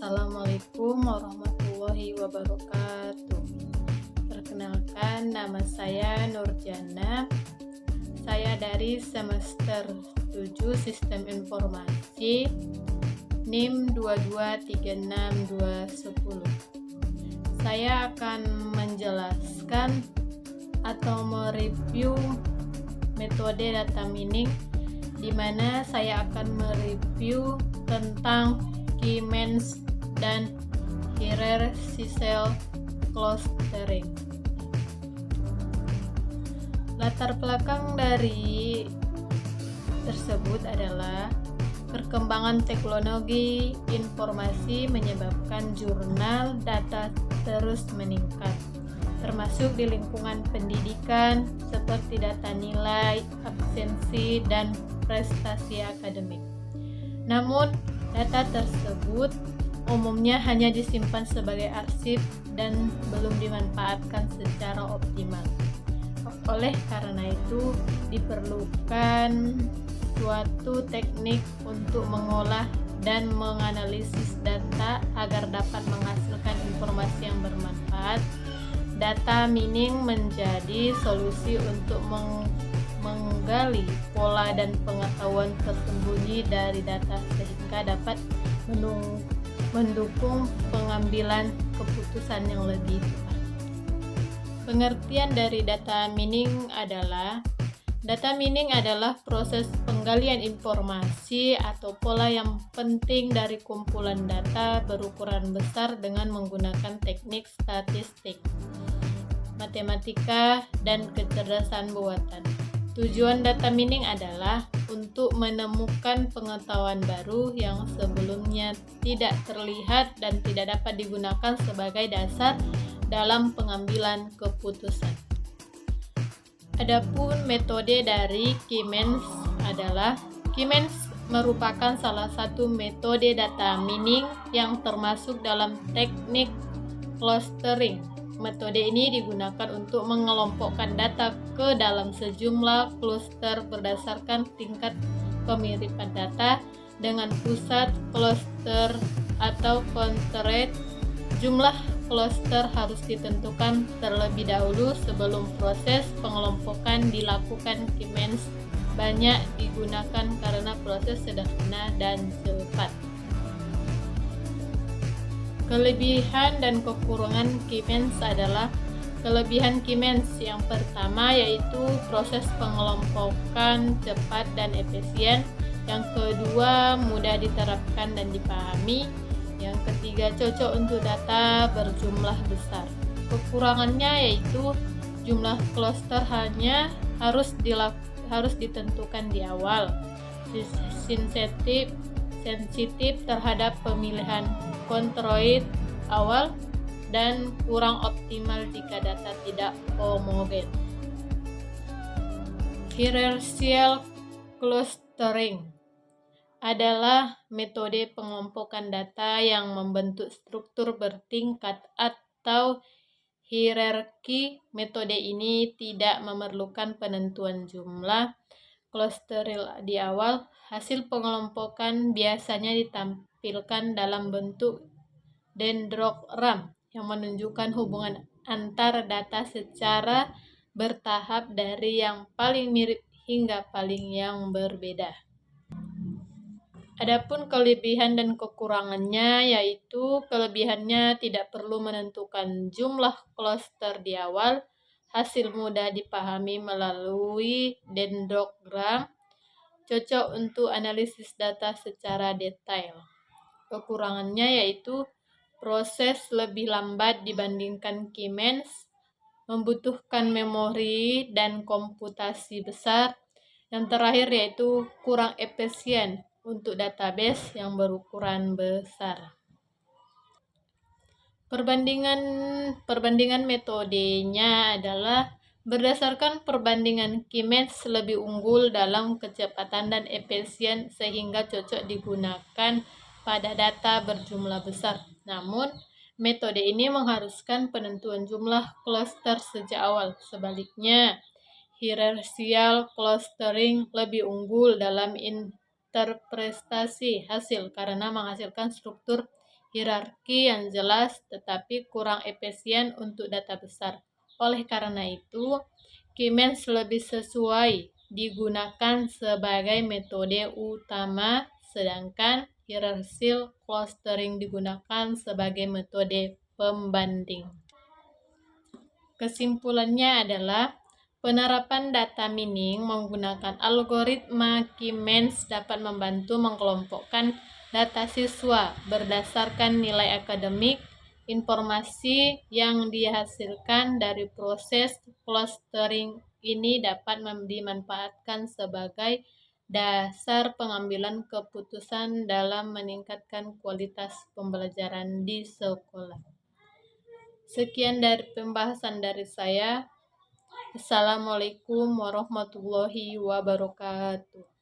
Assalamualaikum warahmatullahi wabarakatuh. Perkenalkan, nama saya Nurjana. Saya dari semester 7 Sistem Informasi, NIM 2236210. Saya akan menjelaskan atau mereview metode data mining, di mana saya akan mereview tentang Key-Means dan Hierarchical Clustering. Latar belakang dari tersebut adalah perkembangan teknologi informasi menyebabkan jurnal data terus meningkat, termasuk di lingkungan pendidikan seperti data nilai, absensi, dan prestasi akademik. Namun, data tersebut umumnya hanya disimpan sebagai arsip dan belum dimanfaatkan secara optimal. Oleh karena itu, diperlukan suatu teknik untuk mengolah dan menganalisis data agar dapat menghasilkan informasi yang bermanfaat. Data mining menjadi solusi untuk menggali pola dan pengetahuan tersembunyi dari data sehingga dapat mendukung pengambilan keputusan yang lebih tepat. Pengertian dari data mining adalah proses penggalian informasi atau pola yang penting dari kumpulan data berukuran besar dengan menggunakan teknik statistik, matematika, dan kecerdasan buatan. Tujuan data mining adalah untuk menemukan pengetahuan baru yang sebelumnya tidak terlihat dan tidak dapat digunakan sebagai dasar dalam pengambilan keputusan. Adapun metode dari Key-Means adalah Key-Means merupakan salah satu metode data mining yang termasuk dalam teknik clustering. Metode ini digunakan untuk mengelompokkan data ke dalam sejumlah cluster berdasarkan tingkat kemiripan data dengan pusat cluster atau constraint. Jumlah cluster harus ditentukan terlebih dahulu sebelum proses pengelompokan dilakukan. Key-Means banyak digunakan karena proses sederhana dan cepat. Kelebihan dan kekurangan Key-Means adalah kelebihan Key-Means yang pertama yaitu proses pengelompokan cepat dan efisien, yang kedua mudah diterapkan dan dipahami, yang ketiga cocok untuk data berjumlah besar. Kekurangannya yaitu jumlah cluster hanya harus ditentukan di awal, sensitif terhadap pemilihan constraint awal, dan kurang optimal jika data tidak homogen. Hierarchical clustering adalah metode pengelompokan data yang membentuk struktur bertingkat atau hierarki. Metode ini tidak memerlukan penentuan jumlah cluster di awal. Hasil pengelompokan biasanya ditampilkan dalam bentuk dendrogram yang menunjukkan hubungan antar data secara bertahap dari yang paling mirip hingga paling yang berbeda. Adapun kelebihan dan kekurangannya yaitu kelebihannya tidak perlu menentukan jumlah cluster di awal, hasil mudah dipahami melalui dendrogram, cocok untuk analisis data secara detail. Kekurangannya yaitu proses lebih lambat dibandingkan Key-Means, membutuhkan memori dan komputasi besar. Yang terakhir yaitu kurang efisien untuk database yang berukuran besar. Perbandingan metodenya adalah berdasarkan perbandingan Key-Means lebih unggul dalam kecepatan dan efisien sehingga cocok digunakan pada data berjumlah besar. Namun, metode ini mengharuskan penentuan jumlah cluster sejak awal. Sebaliknya, hierarchical clustering lebih unggul dalam interpretasi hasil karena menghasilkan struktur hierarki yang jelas tetapi kurang efisien untuk data besar. Oleh karena itu, K-means lebih sesuai digunakan sebagai metode utama, sedangkan hierarchical clustering digunakan sebagai metode pembanding. Kesimpulannya adalah penerapan data mining menggunakan algoritma K-means dapat membantu mengkelompokkan data siswa berdasarkan nilai akademik. Informasi yang dihasilkan dari proses clustering ini dapat dimanfaatkan sebagai dasar pengambilan keputusan dalam meningkatkan kualitas pembelajaran di sekolah. Sekian dari pembahasan dari saya. Assalamualaikum warahmatullahi wabarakatuh.